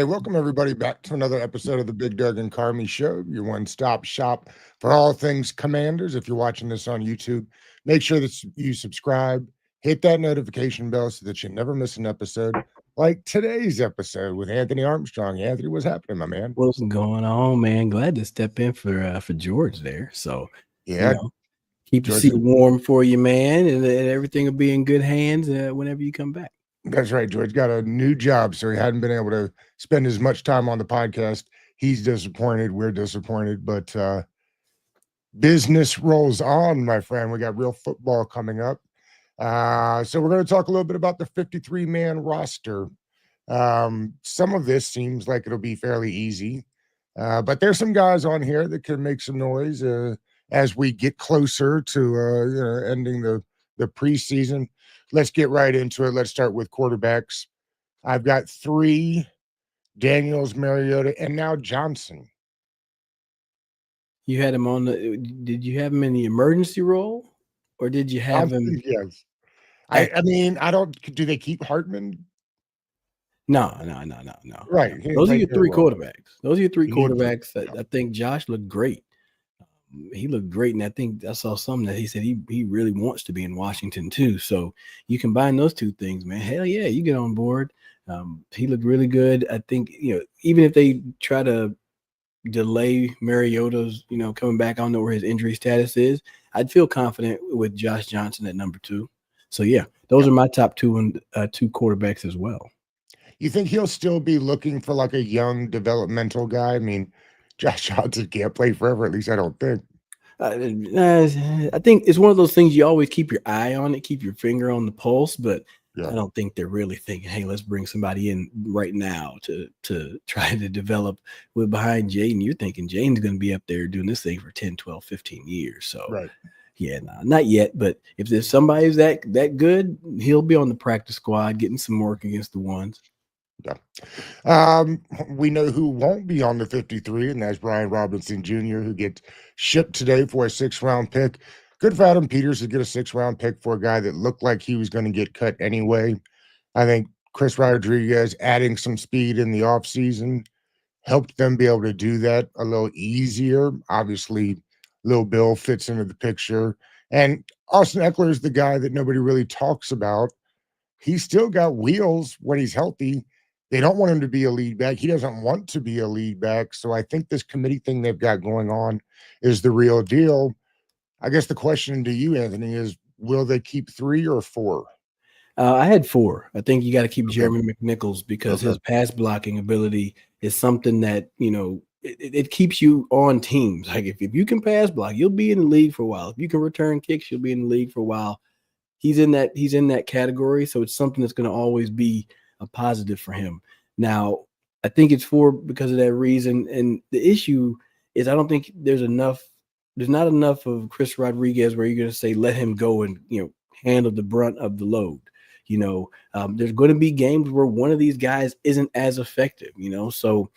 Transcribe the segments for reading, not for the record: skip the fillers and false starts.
Hey, welcome everybody back to another episode of the Big Doug and Carmi Show, your one-stop shop for all things Commanders. If you're watching this on YouTube, make sure that you subscribe, hit that notification bell so that you never miss an episode like today's episode with Anthony Armstrong. Anthony, what's happening, my man? What's going on, man? Glad to step in for George there. So, Yeah, keep the George. seat warm for you, man, and everything will be in good hands whenever you come back. That's right. George got a new job, so he hadn't been able to spend as much time on the podcast. He's disappointed. We're disappointed, but business rolls on, my friend. We got real football coming up. So we're going to talk a little bit about the 53-man roster. Some of this seems like it'll be fairly easy, but there's some guys on here that can make some noise as we get closer to ending the preseason. Let's get right into it. Let's start with quarterbacks. I've got 3: Daniels, Mariota, and now Johnson. You had him on the. Did you have him in the emergency role, or did you have him? Yes. I mean, I don't. Do they keep Hartman? No. Right. Those are your 3 quarterbacks. Those are your 3 He quarterbacks. I think Josh looked great. He looked great, and I think I saw something that he said he really wants to be in Washington too. So you combine those 2 things, man. Hell yeah, you get on board. He looked really good. I think even if they try to delay Mariota's coming back, I don't know where his injury status is. I'd feel confident with Josh Johnson at number 2. So yeah, those are my top 2 and 2 quarterbacks as well. You think he'll still be looking for like a young developmental guy? I mean, Josh Johnson can't play forever. At least I don't think. I think it's one of those things you always keep your eye on it, keep your finger on the pulse, but Yeah. I don't think they're really thinking, hey, let's bring somebody in right now to try to develop with behind Jaden. You're thinking Jaden's going to be up there doing this thing for 10, 12, 15 years. So, Right. yeah, no, not yet. But if there's somebody that good, he'll be on the practice squad getting some work against the ones. Yeah. We know who won't be on the 53, and that's Brian Robinson Jr., who gets shipped today for a 6th-round pick. Good for Adam Peters to get a 6th-round pick for a guy that looked like he was going to get cut anyway. I think Chris Rodriguez adding some speed in the offseason helped them be able to do that a little easier. Obviously, Lil Bill fits into the picture. And Austin Eckler is the guy that nobody really talks about. He's still got wheels when he's healthy. They don't want him to be a lead back. He doesn't want to be a lead back. So I think this committee thing they've got going on is the real deal. I guess the question to you, Anthony, is will they keep 3 or 4? I had 4. I think you got to keep Jeremy McNichols because his pass blocking ability is something that, it keeps you on teams. Like if you can pass block, you'll be in the league for a while. If you can return kicks, you'll be in the league for a while. He's in that category. So it's something that's going to always be a positive for him. Now, I think it's 4 because of that reason. And the issue is I don't think there's not enough of Chris Rodriguez where you're going to say, let him go and, handle the brunt of the load. There's going to be games where one of these guys isn't as effective, so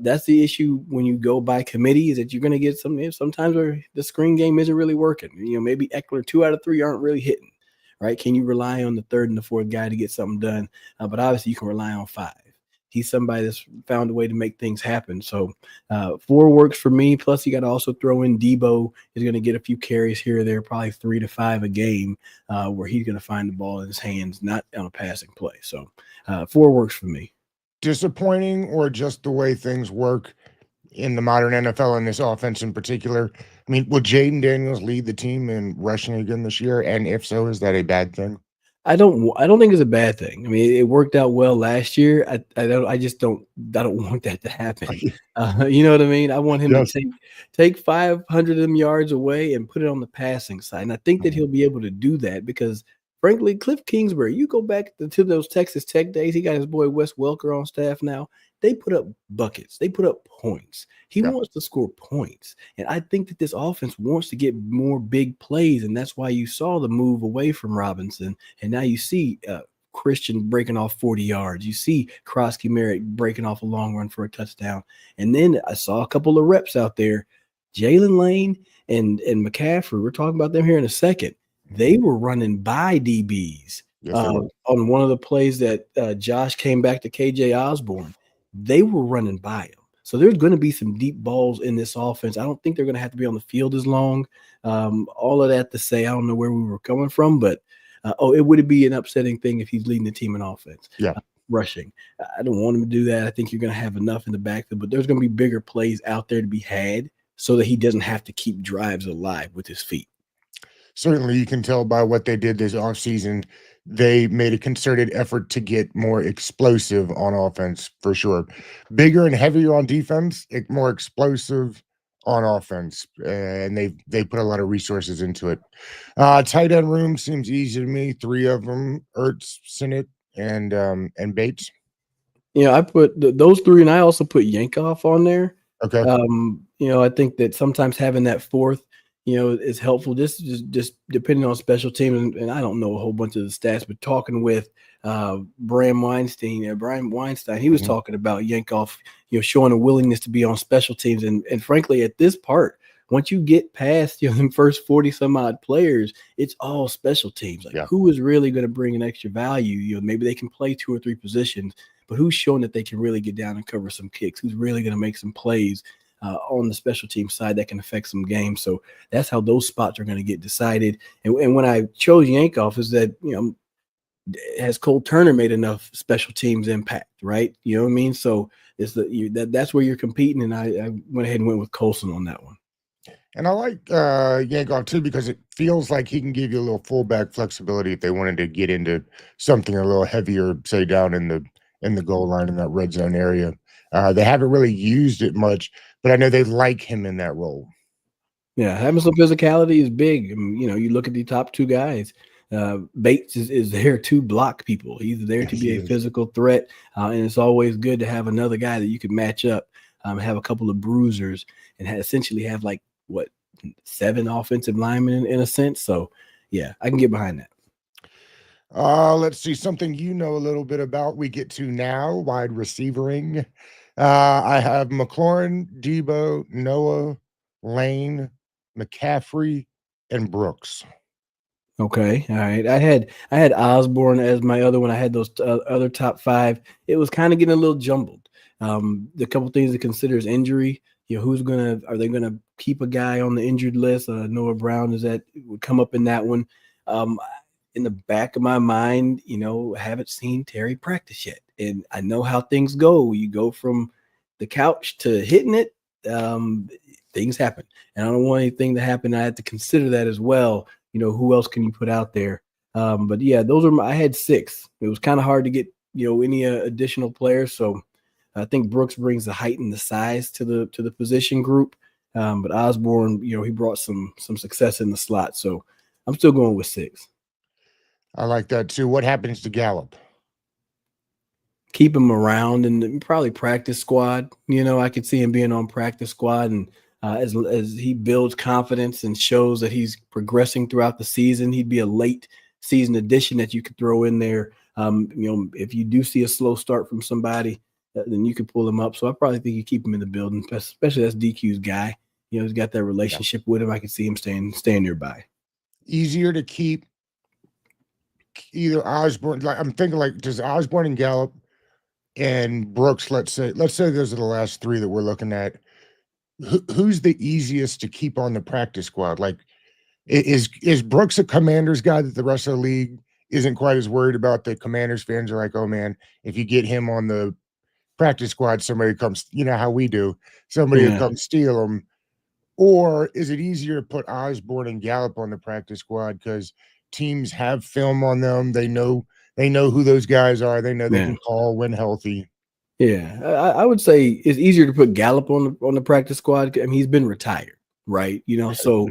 that's the issue when you go by committee is that you're going to get sometimes where the screen game isn't really working. Maybe Eckler 2 out of 3 aren't really hitting, right? Can you rely on the 3rd and the 4th guy to get something done? But obviously you can rely on 5. He's somebody that's found a way to make things happen. So 4 works for me. Plus, you got to also throw in Debo is going to get a few carries here or there, probably 3 to 5 a game, where he's going to find the ball in his hands, not on a passing play. So 4 works for me. Disappointing or just the way things work in the modern NFL and this offense in particular? I mean, will Jaden Daniels lead the team in rushing again this year? And if so, is that a bad thing? I don't think it's a bad thing. I mean, it worked out well last year. I don't want that to happen. You know what I mean? I want him to take 500 of them yards away and put it on the passing side. And I think that he'll be able to do that because, frankly, Cliff Kingsbury, you go back to those Texas Tech days, he got his boy Wes Welker on staff now. They put up buckets. They put up points. He wants to score points. And I think that this offense wants to get more big plays. And that's why you saw the move away from Robinson. And now you see Christian breaking off 40 yards. You see Krosky Merritt breaking off a long run for a touchdown. And then I saw a couple of reps out there. Jalen Lane and McCaffrey, we're talking about them here in a second. They were running by DBs on one of the plays that Josh came back to KJ Osborne. they were running by him. So there's going to be some deep balls in this offense. I don't think they're going to have to be on the field as long. All of that to say, I don't know where we were coming from, but it would be an upsetting thing if he's leading the team in offense. Yeah. Rushing. I don't want him to do that. I think you're going to have enough in the backfield, but there's going to be bigger plays out there to be had so that he doesn't have to keep drives alive with his feet. Certainly, you can tell by what they did this offseason. They made a concerted effort to get more explosive on offense, for sure. Bigger and heavier on defense, more explosive on offense, and they put a lot of resources into it. Tight end room seems easy to me. 3 of them: Ertz, Sinnott, and Bates. I put those 3, and I also put Yankoff on there. Okay. I think that sometimes having that 4th, is helpful. Just depending on special teams, and I don't know a whole bunch of the stats, but talking with Brian Weinstein, he was talking about Yankoff, showing a willingness to be on special teams, and frankly, at this part, once you get past the first 40 some odd players, it's all special teams. Who is really going to bring an extra value? Maybe they can play 2 or 3 positions, but who's showing that they can really get down and cover some kicks? Who's really going to make some plays on the special team side that can affect some games? So that's how those spots are going to get decided. And when I chose Yankoff, is that has Cole Turner made enough special teams impact, right? You know what I mean? So it's that's where you're competing, and I went ahead and went with Colson on that one. And I like Yankoff too, because it feels like he can give you a little fullback flexibility if they wanted to get into something a little heavier, say down in the goal line in that red zone area. They haven't really used it much, but I know they like him in that role. Yeah, having some physicality is big. You look at the top 2 guys. Bates is there to block people. He's there to be a physical threat, and it's always good to have another guy that you could match up, have a couple of bruisers, and essentially have 7 offensive linemen in a sense. So, yeah, I can get behind that. Let's see, something a little bit about. We get to now wide receivering. I have McLaurin, Debo, Noah, Lane, McCaffrey, and Brooks. Okay, all right. I had Osborne as my other one. I had those other top 5. It was kind of getting a little jumbled. The couple things to consider is injury. Are they gonna keep a guy on the injured list? Noah Brown would come up in that one. In the back of my mind, haven't seen Terry practice yet, and I know how things go. You go from the couch to hitting it. Things happen, and I don't want anything to happen. I had to consider that as well. Who else can you put out there? But yeah, I had 6. It was kind of hard to get any additional players. So I think Brooks brings the height and the size to the position group. But Osborne, he brought some success in the slot. So I'm still going with 6. I like that too. What happens to Gallup? Keep him around and probably practice squad. I could see him being on practice squad, and as he builds confidence and shows that he's progressing throughout the season, he'd be a late season addition that you could throw in there. If you do see a slow start from somebody, then you could pull him up. So I probably think you keep him in the building, especially that's DQ's guy. He's got that relationship with him. I could see him staying nearby. Easier to keep either Osborne. I'm thinking does Osborne and Gallup and Brooks, let's say those are the last 3 that we're looking at. Who's the easiest to keep on the practice squad? Is Brooks a Commanders guy that the rest of the league isn't quite as worried about? The Commanders fans are like, oh man, if you get him on the practice squad, somebody comes, how we do, somebody will come steal him. Or is it easier to put Osborne and Gallup on the practice squad because teams have film on them? They know who those guys are. They know they can call when healthy. Yeah, I would say it's easier to put Gallup on the practice squad. I mean, he's been retired, right? So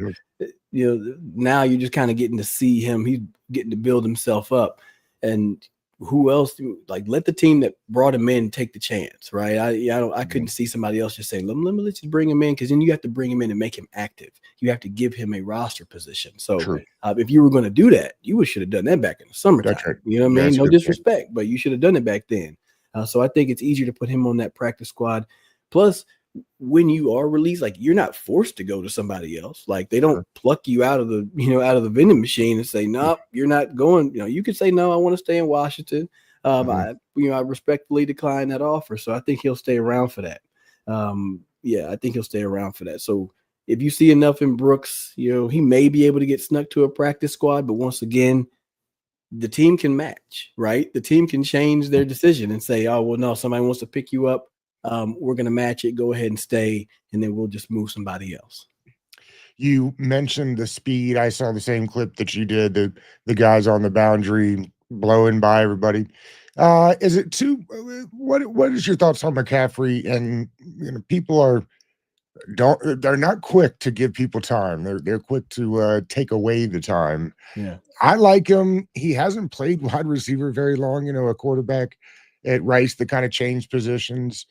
now you're just kind of getting to see him. He's getting to build himself up, and who else? Let the team that brought him in take the chance, right? I couldn't see somebody else just saying, let's just bring him in, because then you have to bring him in and make him active. You have to give him a roster position. So if you were going to do that, you should have done that back in the summertime. That's right. You know what I mean? No disrespect, but you should have done it back then. So I think it's easier to put him on that practice squad. Plus, when you are released, you're not forced to go to somebody else. They don't pluck you out of the vending machine and say, no, you're not going. You could say, no, I want to stay in Washington. I respectfully declined that offer, so I think he'll stay around for that. I think he'll stay around for that. So if you see enough in Brooks, he may be able to get snuck to a practice squad, but once again, the team can match, right? The team can change their decision and say, oh, well, no, somebody wants to pick you up. We're going to match it. Go ahead and stay, and then we'll just move somebody else. You mentioned the speed. I saw the same clip that you did, the guys on the boundary blowing by everybody. Is it too what is your thoughts on McCaffrey? And people they're not quick to give people time. They're quick to take away the time. Yeah. I like him. He hasn't played wide receiver very long, a quarterback at Rice that kind of changed positions.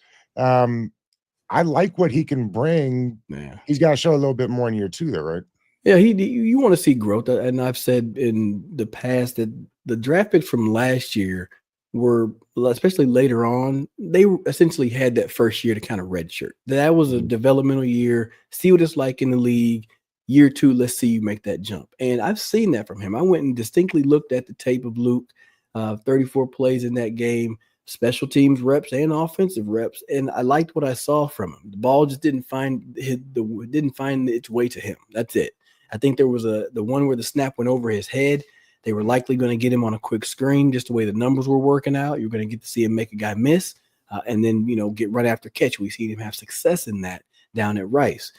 I like what he can bring. Yeah. He's got to show a little bit more in year 2 though, right? Yeah, you want to see growth. And I've said in the past that the draft picks from last year were, especially later on, they essentially had that first year to kind of redshirt. That was a developmental year. See what it's like in the league. Year 2, let's see you make that jump. And I've seen that from him. I went and distinctly looked at the tape of Luke, 34 plays in that game, special teams reps and offensive reps, and I liked what I saw from him. The ball just didn't find its way to him. That's it. I think there was the one where the snap went over his head. They were likely going to get him on a quick screen, just the way the numbers were working out. You're going to get to see him make a guy miss, and then get right after catch. We see him have success in that down at Rice.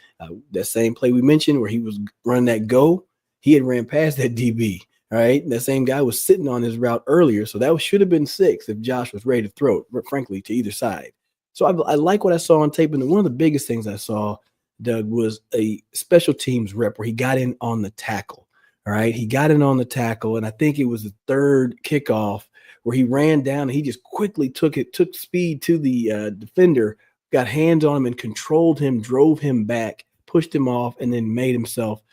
That same play we mentioned where he was running that go, he had ran past that DB. All right. That same guy was sitting on his route earlier. So that should have been 6 if Josh was ready to throw it, frankly, to either side. So I like what I saw on tape. And one of the biggest things I saw, Doug, was a special teams rep where he got in on the tackle. All right. He got in on the tackle. And I think it was the 3rd kickoff where he ran down and he just quickly took speed to the defender, got hands on him and controlled him, drove him back, pushed him off, and then made himself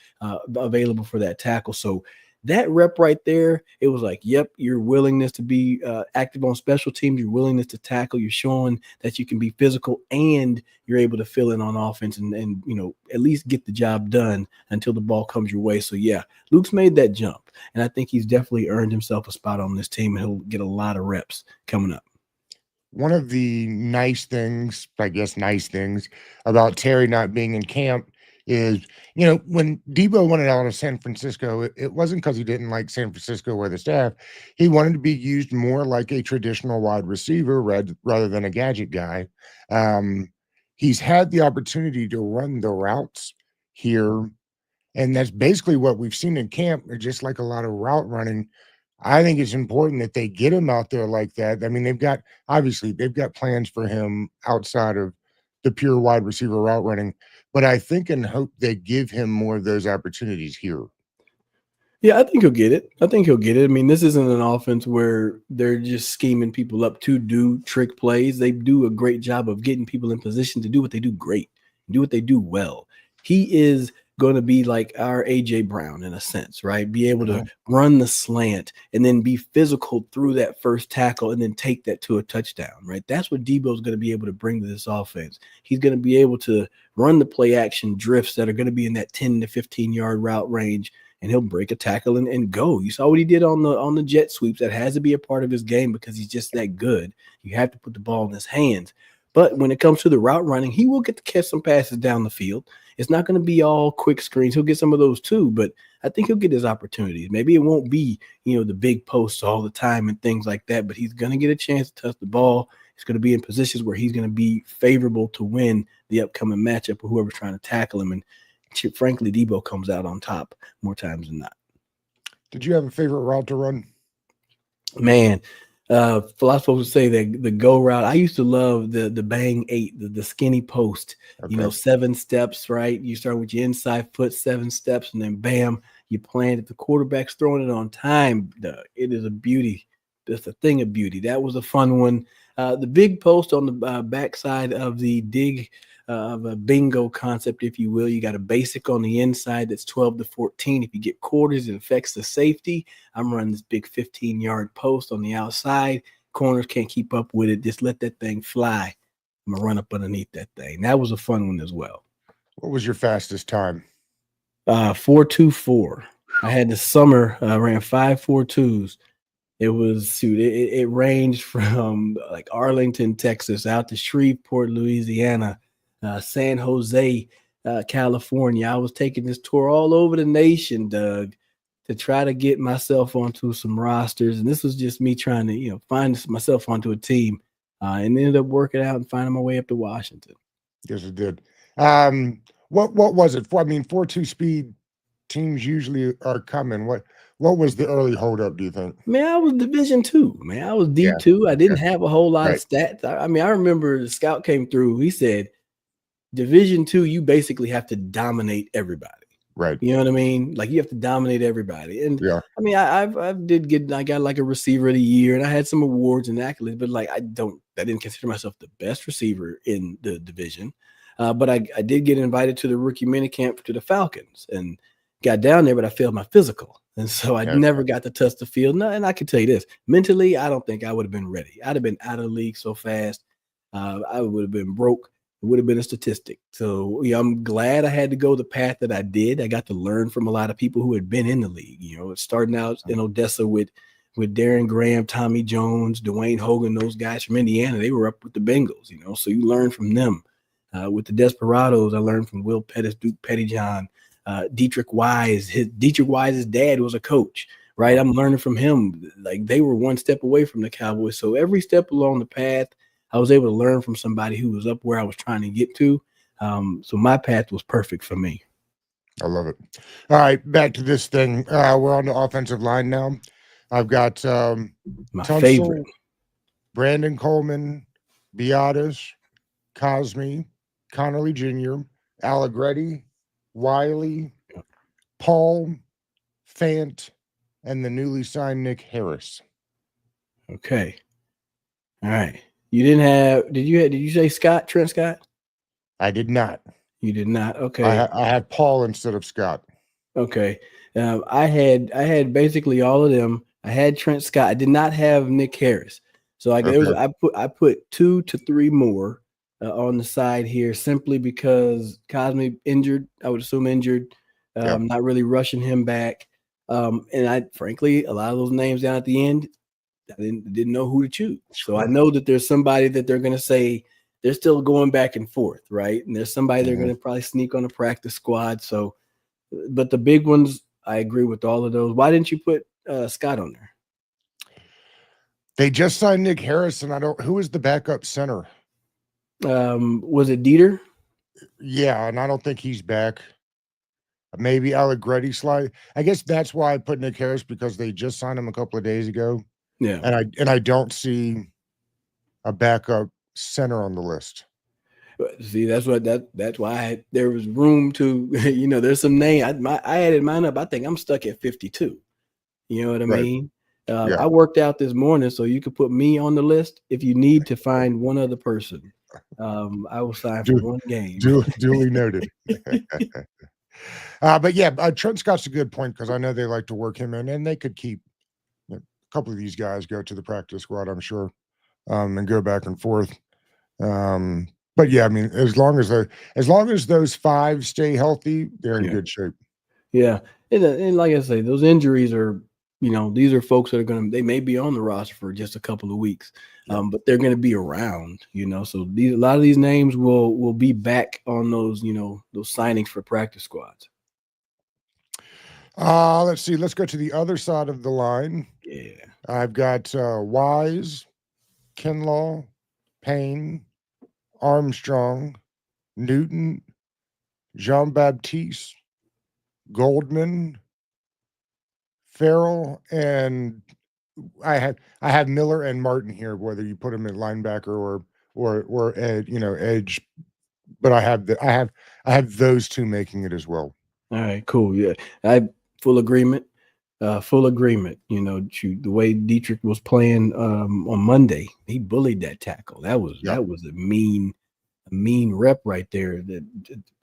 available for that tackle. So that rep right there, it was like, yep, your willingness to be active on special teams, your willingness to tackle, you're showing that you can be physical and you're able to fill in on offense and at least get the job done until the ball comes your way. So, yeah, Luke's made that jump, and I think he's definitely earned himself a spot on this team, and he'll get a lot of reps coming up. One of the nice things about Terry not being in camp is, when Debo wanted out of San Francisco, it wasn't because he didn't like San Francisco or the staff. He wanted to be used more like a traditional wide receiver rather than a gadget guy. He's had the opportunity to run the routes here, and that's basically what we've seen in camp, just like a lot of route running. I think it's important that they get him out there like that. I mean, they've got plans for him outside of the pure wide receiver route running, but I think and hope they give him more of those opportunities here. Yeah, I think he'll get it. I mean, this isn't an offense where they're just scheming people up to do trick plays. They do a great job of getting people in position to do what they do great, do what they do well. He is going to be like our A.J. Brown in a sense, right? Be able to run the slant and then be physical through that first tackle and then take that to a touchdown, right? That's what Debo's going to be able to bring to this offense. He's going to be able to run the play action drifts that are going to be in that 10 to 15-yard route range, and he'll break a tackle and go. You saw what he did on the jet sweeps. That has to be a part of his game because he's just that good. You have to put the ball in his hands. But when it comes to the route running, he will get to catch some passes down the field. It's not going to be all quick screens. He'll get some of those too, but I think he'll get his opportunities. Maybe it won't be, the big posts all the time and things like that, but he's going to get a chance to touch the ball. He's going to be in positions where he's going to be favorable to win the upcoming matchup with whoever's trying to tackle him. And frankly, Debo comes out on top more times than not. Did you have a favorite route to run? Man, a lot of folks would say that the go route. I used to love the bang 8, the skinny post. Okay. 7 steps, right? You start with your inside foot, 7 steps, and then bam, you plant it. The quarterback's throwing it on time. It is a beauty. It's a thing of beauty. That was a fun one. The big post on the backside of the dig of a bingo concept, if you will. You got a basic on the inside that's 12 to 14. If you get quarters, it affects the safety. I'm running this big 15-yard post on the outside. Corners can't keep up with it. Just let that thing fly. I'm going to run up underneath that thing. That was a fun one as well. What was your fastest time? 4.24. I had the summer, ran 5.42s. It was it ranged from like Arlington, Texas, out to Shreveport, Louisiana, San Jose, California. I was taking this tour all over the nation, Doug, to try to get myself onto some rosters. And this was just me trying to, find myself onto a team, and ended up working out and finding my way up to Washington. Yes, it did. What was it for? I mean, 4.2 speed teams usually are coming. What was the early holdup, do you think? Man, I was Division II. Man, I was Yeah, D2. I didn't have a whole lot of right, stats. I mean, I remember the scout came through. He said, Division II, you basically have to dominate everybody. right. You know what I mean? Like you have to dominate everybody. And Yeah, I mean, I got like a receiver of the year, and I had some awards and accolades, but like I didn't consider myself the best receiver in the division. But I did get invited to the rookie minicamp to the Falcons and got down there, but I failed my physical. And so I yeah. never got to touch the field. No, and I can tell you this, mentally, I don't think I would have been ready. I'd have been out of the league so fast. I would have been broke. It would have been a statistic. So I'm glad I had to go the path that I did. I got to learn from a lot of people who had been in the league. Starting out in Odessa with Darren Graham, Tommy Jones, Dwayne Hogan, those guys from Indiana. They were up with the Bengals. So you learn from them. With the Desperados, I learned from Will Pettis, Duke Pettyjohn, Dietrich Wise. Dietrich Wise's dad was a coach, right? I'm learning from him. Like they were one step away from the Cowboys. So every step along the path, I was able to learn from somebody who was up where I was trying to get to. So my path was perfect for me. I love it. All right, back to this thing. We're on the offensive line now. I've got My Tunsil, favorite. Brandon Coleman, Biadasz, Cosme, Connolly Jr., Allegretti, Wiley, Paul, Fant, and the newly signed Nick Harris. Okay. All right. You didn't have, did you say Scott, Trent Scott? I did not. You did not. Okay. I had Paul instead of Scott. Okay. I had basically all of them. I had Trent Scott. I did not have Nick Harris. So I put 2 to 3 more on the side here simply because Cosme injured. I would assume injured. Not really rushing him back. And I frankly, a lot of those names down at the end, I didn't know who to choose. So I know that there's somebody that they're going to say they're still going back and forth, right? And there's somebody they're going to probably sneak on the practice squad. So, but the big ones, I agree with all of those. Why didn't you put Scott on there? They just signed Nick Harris, and who is the backup center? Was it Dieter? Yeah, and I don't think he's back. Maybe Allegretti slide. I guess that's why I put Nick Harris, because they just signed him a couple of days ago. Yeah. And I don't see a backup center on the list. See, that's why there was room to, there's some name. I added mine up. I think I'm stuck at 52. You know what I mean? I worked out this morning, so you could put me on the list if you need to find one other person. I will sign for one game. Duly noted. But yeah, Trent Scott's a good point, because I know they like to work him in, and they could keep a couple of these guys go to the practice squad, I'm sure, and go back and forth. But yeah, I mean, as long as those 5 stay healthy, they're in good shape. Yeah, and like I say, those injuries are, these are folks that they may be on the roster for just a couple of weeks, but they're going to be around, So a lot of these names will be back on those, those signings for practice squads. Let's see. Let's go to the other side of the line. Yeah, I've got Wise, Kinlaw, Payne, Armstrong, Newton, Jean-Baptiste, Goldman, Farrell, and I have Miller and Martin here, whether you put them in linebacker or edge, but I have those 2 making it as well. All right, cool. Yeah, I full agreement. The way Dietrich was playing on Monday, he bullied that tackle. That was a mean rep right there. That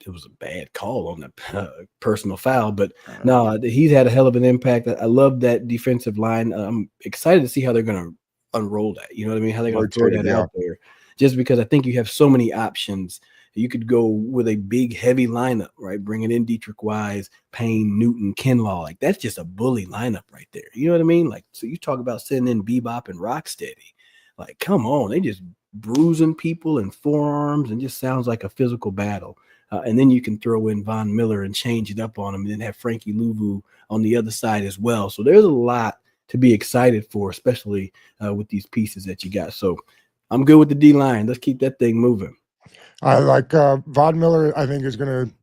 it was a bad call on the personal foul, but no, he's had a hell of an impact. I love that defensive line. I'm excited to see how they're going to unroll that. You know what I mean? How they're going to throw that out there. Just because I think you have so many options. You could go with a big, heavy lineup, right? Bringing in Dietrich Wise, Payne, Newton, Kinlaw. Like, that's just a bully lineup right there. You know what I mean? Like, so you talk about sending in Bebop and Rocksteady. Like, come on. They just bruising people and forearms and just sounds like a physical battle. And then you can throw in Von Miller and change it up on him and then have Frankie Louvu on the other side as well. So there's a lot to be excited for, especially with these pieces that you got. So I'm good with the D-line. Let's keep that thing moving. I like Von Miller, I think, is going to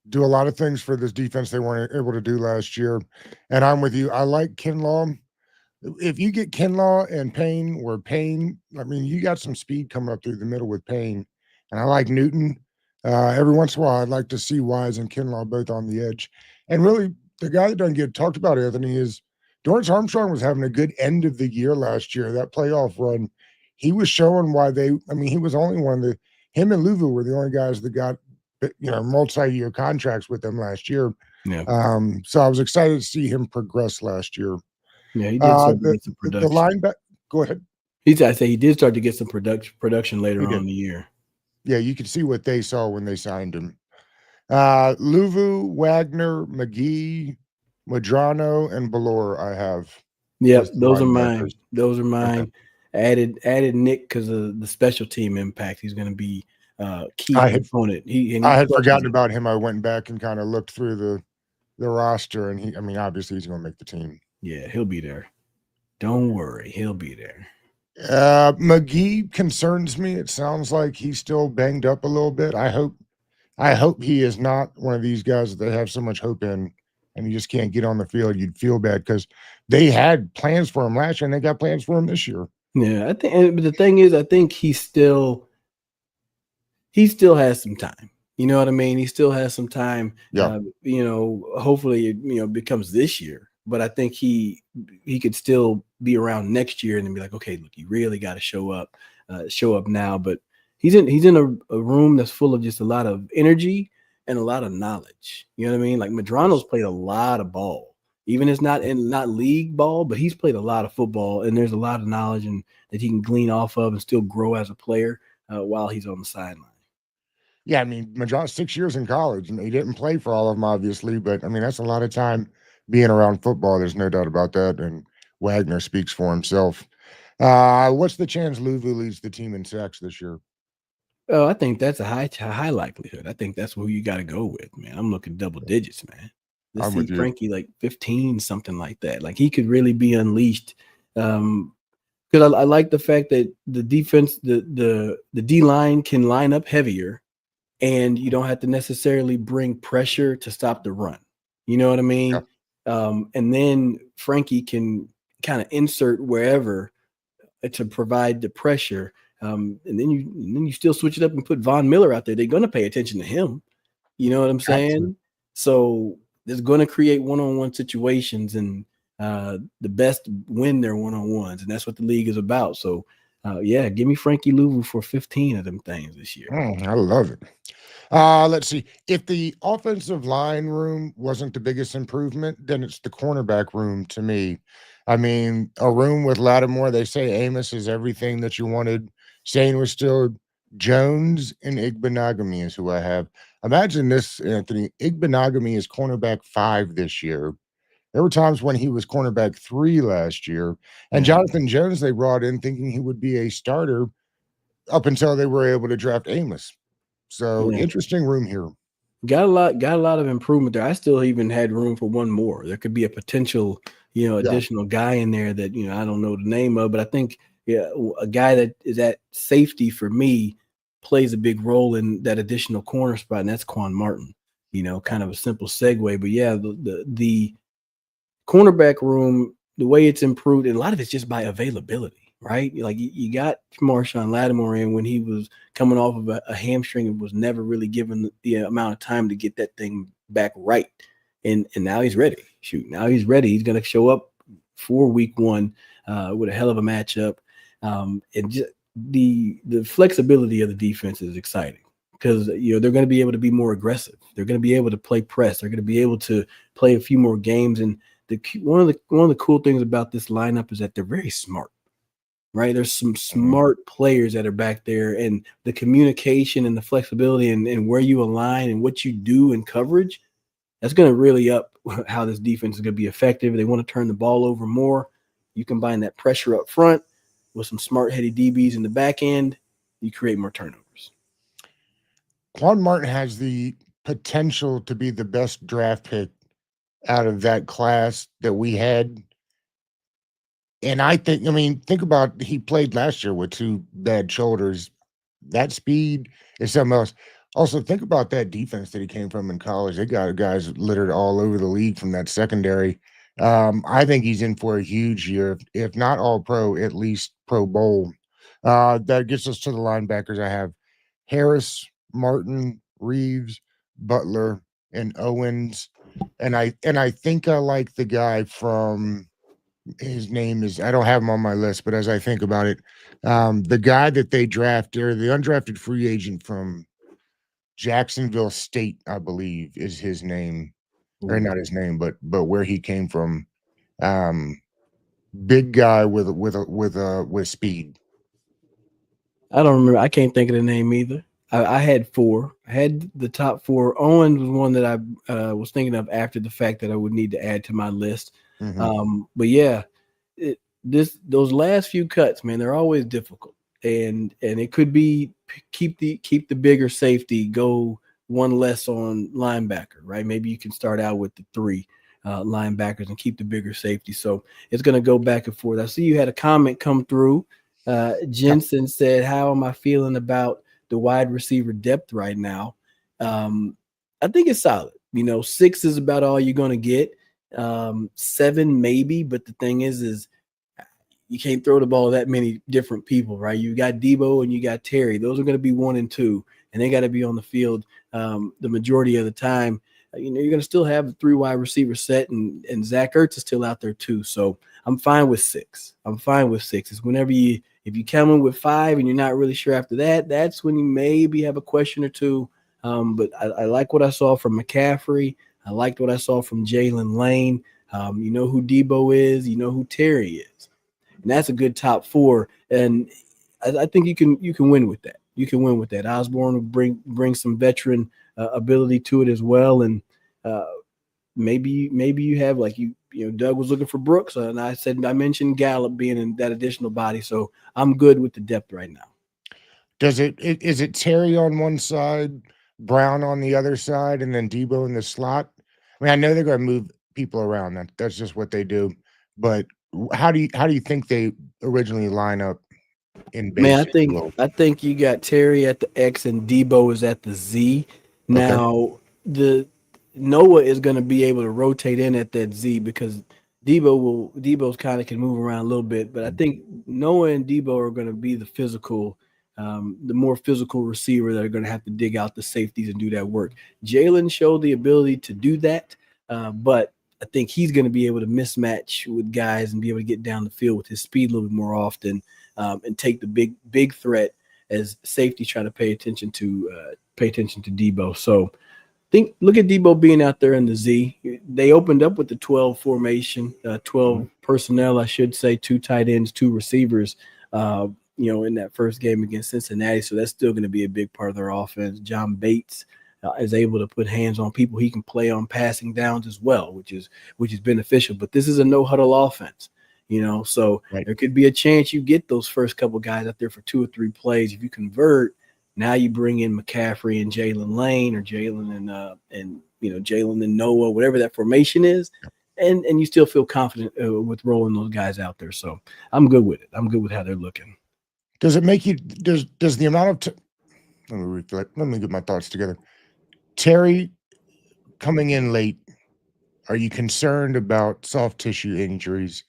do a lot of things for this defense they weren't able to do last year. And I'm with you. I like Kinlaw. If you get Kinlaw and Payne, or Payne, I mean, you got some speed coming up through the middle with Payne. And I like Newton. Every once in a while, I'd like to see Wise and Kinlaw both on the edge. And really, the guy that doesn't get talked about, Anthony, is Dorrance Armstrong was having a good end of the year last year. That playoff run, he was showing why he was only one of him and Louvu were the only guys that got, multi-year contracts with them last year. Yeah. So I was excited to see him progress last year. Yeah, he did start to get some production. The linebacker, go ahead. I say he did start to get some production later on in the year. Yeah, you could see what they saw when they signed him. Louvu, Wagner, McGee, Madrano, and Ballore I have. Yep, those are mine. Those are mine. Okay. Added Nick because of the special team impact. He's going to be key component. I had forgotten about him. I went back and kind of looked through the roster, and obviously he's going to make the team. Yeah, he'll be there. Don't worry, he'll be there. McGee concerns me. It sounds like he's still banged up a little bit. I hope he is not one of these guys that they have so much hope in, and he just can't get on the field. You'd feel bad because they had plans for him last year, and they got plans for him this year. Yeah, but the thing is, I think he still has some time. You know what I mean? He still has some time. Yeah. Hopefully, it becomes this year. But I think he could still be around next year and then be like, okay, look, you really got to show up now. But he's in a room that's full of just a lot of energy and a lot of knowledge. You know what I mean? Like Madrano's played a lot of ball, even if not league ball, but he's played a lot of football, and there's a lot of knowledge and that he can glean off of and still grow as a player while he's on the sideline. Yeah, Madrano 6 years in college, and he didn't play for all of them, obviously, but that's a lot of time being around football. There's no doubt about that, and Wagner speaks for himself. What's the chance Louvu leads the team in sacks this year? Oh, I think that's a high likelihood. I think that's who you got to go with, man. I'm looking double digits, man. Let's see Frankie like 15, something like that. Like he could really be unleashed. Because I like the fact that the defense, the D line can line up heavier, and you don't have to necessarily bring pressure to stop the run. You know what I mean? Yeah. And then Frankie can kind of insert wherever to provide the pressure. And then you still switch it up and put Von Miller out there. They're going to pay attention to him. You know what I'm saying? Absolutely. So it's going to create one-on-one situations, and the best win their one-on-ones, and that's what the league is about. So, give me Frankie Louvu for 15 of them things this year. I love it. Let's see. If the offensive line room wasn't the biggest improvement, then it's the cornerback room to me. A room with Lattimore, they say Amos is everything that you wanted. Saying was still Jones and Igbenogany is who I have. Imagine this, Anthony. Igbenogany is cornerback 5 this year. There were times when he was cornerback 3 last year. And Jonathan Jones, they brought in thinking he would be a starter up until they were able to draft Amos. So interesting room here. Got a lot of improvement there. I still even had room for one more. There could be a potential, additional guy in there that, I don't know the name of, but I think a guy that is at safety for me plays a big role in that additional corner spot, and that's Quan Martin. Kind of a simple segue, but the cornerback room, the way it's improved, and a lot of it's just by availability, right? Like you got Marshawn Lattimore in when he was coming off of a hamstring and was never really given the amount of time to get that thing back right. And now he's ready. Now he's ready. He's going to show up for week 1 with a hell of a matchup. And just the flexibility of the defense is exciting because they're going to be able to be more aggressive. They're going to be able to play press. They're going to be able to play a few more games. And one of the cool things about this lineup is that they're very smart. right? There's some Mhm. smart players that are back there, and the communication and the flexibility and where you align and what you do in coverage, that's going to really up how this defense is going to be effective. They want to turn the ball over more. You combine that pressure up front with some smart heady DBs in the back end, you create more turnovers. Quan Martin has the potential to be the best draft pick out of that class that we had. And I mean, think about he played last year with 2 bad shoulders. That speed is something else. Also, think about that defense that he came from in college. They got guys littered all over the league from that secondary. I think he's in for a huge year, if not all pro, at least Pro Bowl. That gets us to the linebackers. I have Harris, Martin, Reeves, Butler, and Owens. And I think I like the guy from his name is I don't have him on my list, but as I think about it, the guy that they drafted or the undrafted free agent from Jacksonville State, I believe, is his name, or Ooh. not his name, but where he came from. Um, Big guy with speed. I don't remember. I can't think of the name either. I had four. I had the top four. Owens was one that I was thinking of after the fact that I would need to add to my list. Mhm. But yeah, those last few cuts, man, they're always difficult, and it could be keep the bigger safety, go one less on linebacker, right? Maybe you can start out with the three linebackers and keep the bigger safety. So it's going to go back and forth. I see you had a comment come through. Yep. Jensen said, "How am I feeling about the wide receiver depth right now?" Um, I think it's solid. 6 is about all you're going to get. 7 maybe, but the thing is you can't throw the ball to that many different people, right? You got Debo and you got Terry. Those are going to be 1 and 2, and they got to be on the field the majority of the time. You're going to still have the 3 wide receiver set, and Zach Ertz is still out there too. So I'm fine with 6. I'm fine with 6. It's whenever if you come in with 5 and you're not really sure after that, that's when you maybe have a question or two. But I like what I saw from McCaffrey. I liked what I saw from Jalen Lane. You know who Debo is. You know who Terry is, and that's a good top 4. And I think you can win with that. You can win with that. Osborne will bring some veteran ability to it as well, and uh, maybe you have like Doug was looking for Brooks, and I mentioned Gallup being in that additional body, so I'm good with the depth right now. Is it Terry on one side, Brown on the other side, and then Debo in the slot? I mean, I know they're gonna move people around. That's just what they do. But how do you think they originally line up in Man, base, if you will? I think you got Terry at the X and Debo is at the Z. Okay. Now the Noah is going to be able to rotate in at that Z because Debo's kind of can move around a little bit, but I think Noah and Debo are going to be the more physical receiver that are going to have to dig out the safeties and do that work. Jalen showed the ability to do that, but I think he's going to be able to mismatch with guys and be able to get down the field with his speed a little bit more often, and take the big threat as safety trying to pay attention to Debo. So look at Debo being out there in the Z. They opened up with the 12 formation, 12 personnel, I should say, 2 tight ends, 2 receivers. In that first game against Cincinnati. So that's still going to be a big part of their offense. John Bates is able to put hands on people. He can play on passing downs as well, which is beneficial. But this is a no huddle offense. So Right. there could be a chance you get those first couple guys out there for 2 or 3 plays. If you convert, now you bring in McCaffrey and Jalen Lane, or Jalen and Jalen and Noah, whatever that formation is, and you still feel confident with rolling those guys out there. So I'm good with it. I'm good with how they're looking. Does it make you does the amount of let me reflect. Let me get my thoughts together. Terry coming in late, are you concerned about soft tissue injuries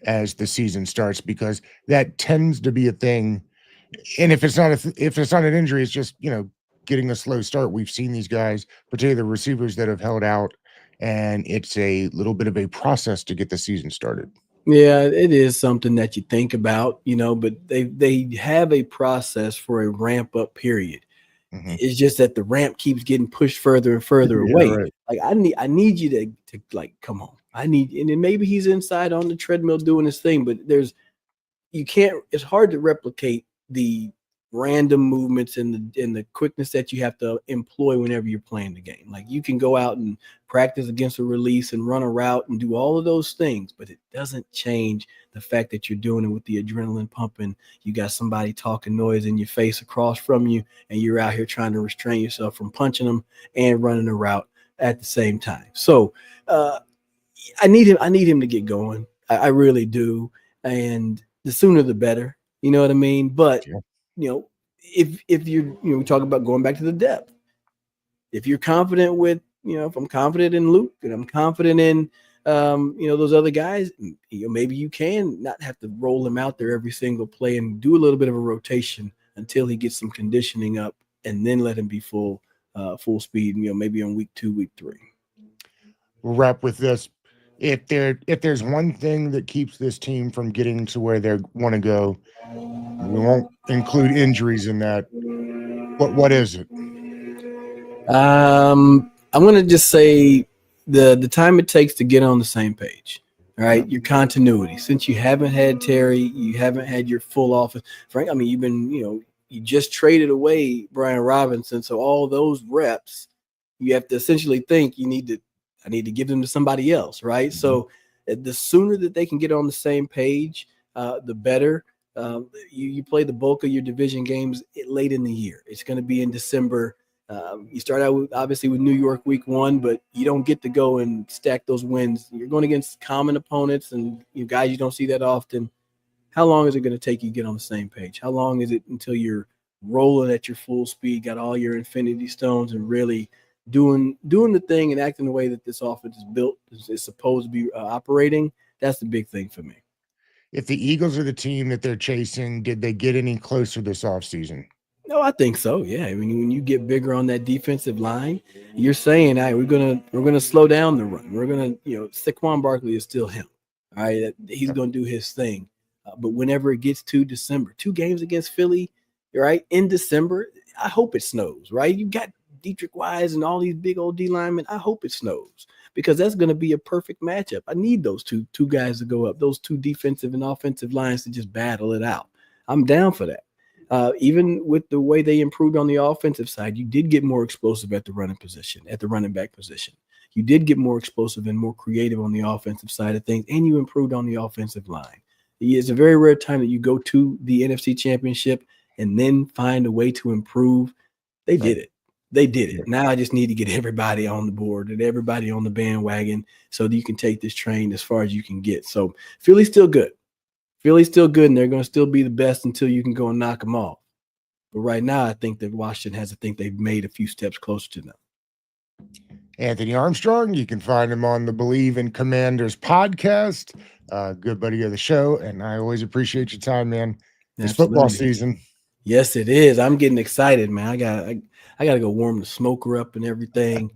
as the season starts? Because that tends to be a thing. And if it's not an injury, it's just getting a slow start. We've seen these guys, particularly the receivers that have held out, and it's a little bit of a process to get the season started. Yeah, it is something that you think about, but they have a process for a ramp up period. Mhm. It's just that the ramp keeps getting pushed further and further Yeah, away. right. Like I need you to like come on. And then maybe he's inside on the treadmill doing his thing, but you can't. It's hard to replicate the random movements and the quickness that you have to employ whenever you're playing the game. Like you can go out and practice against a release and run a route and do all of those things, but it doesn't change the fact that you're doing it with the adrenaline pumping. You got somebody talking noise in your face across from you, and you're out here trying to restrain yourself from punching them and running a route at the same time. So I need him. I need him to get going. I really do, and the sooner the better. You know what I mean? But Yeah. if you're we talk about going back to the depth. If you're confident with if I'm confident in Luke and I'm confident in those other guys, maybe you can not have to roll him out there every single play and do a little bit of a rotation until he gets some conditioning up, and then let him be full speed. Maybe on week 2, week 3. We'll wrap with this. If there's one thing that keeps this team from getting to where they want to go, we won't include injuries in that. What is it? I'm gonna just say the time it takes to get on the same page. All right, your continuity. Since you haven't had Terry, you haven't had your full office. Frank, I mean, you've been, you just traded away Brian Robinson, so all those reps, you have to essentially think I need to give them to somebody else, right? So the sooner that they can get on the same page, the better. You play the bulk of your division games late in the year. It's going to be in December. You start out obviously with New York week 1, but you don't get to go and stack those wins. You're going against common opponents and guys you don't see that often. How long is it going to take you to get on the same page? How long is it until you're rolling at your full speed, got all your infinity stones, and really doing the thing and acting the way that this offense is built is supposed to be operating? That's the big thing for me. If the Eagles are the team that they're chasing, did they get any closer this offseason? No, I think so. Yeah, I mean, when you get bigger on that defensive line, you're saying, "Hey, we're gonna slow down the run. We're gonna, Saquon Barkley is still him. All right, he's gonna do his thing. But whenever it gets to December, 2 games against Philly, right in December, I hope it snows. Right, you got Dietrich Wise and all these big old D linemen. I hope it snows because that's going to be a perfect matchup. I need those two guys to go up, those two defensive and offensive lines to just battle it out. I'm down for that. Even with the way they improved on the offensive side, you did get more explosive at the running back position. You did get more explosive and more creative on the offensive side of things, and you improved on the offensive line. It's a very rare time that you go to the NFC Championship and then find a way to improve. They did it. They did it. Now I just need to get everybody on the board and everybody on the bandwagon so that you can take this train as far as you can get. So Philly's still good. Philly's still good, and they're going to still be the best until you can go and knock them off. But right now, I think that Washington has to think they've made a few steps closer to them. Anthony Armstrong, you can find him on the Bleav Commanders podcast. Good buddy of the show, and I always appreciate your time, man. It's football season. Yes, it is. I'm getting excited, man. I got to go warm the smoker up and everything.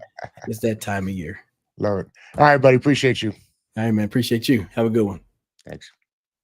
It's that time of year. Love it. All right, buddy. Appreciate you. All right, man. Appreciate you. Have a good one. Thanks.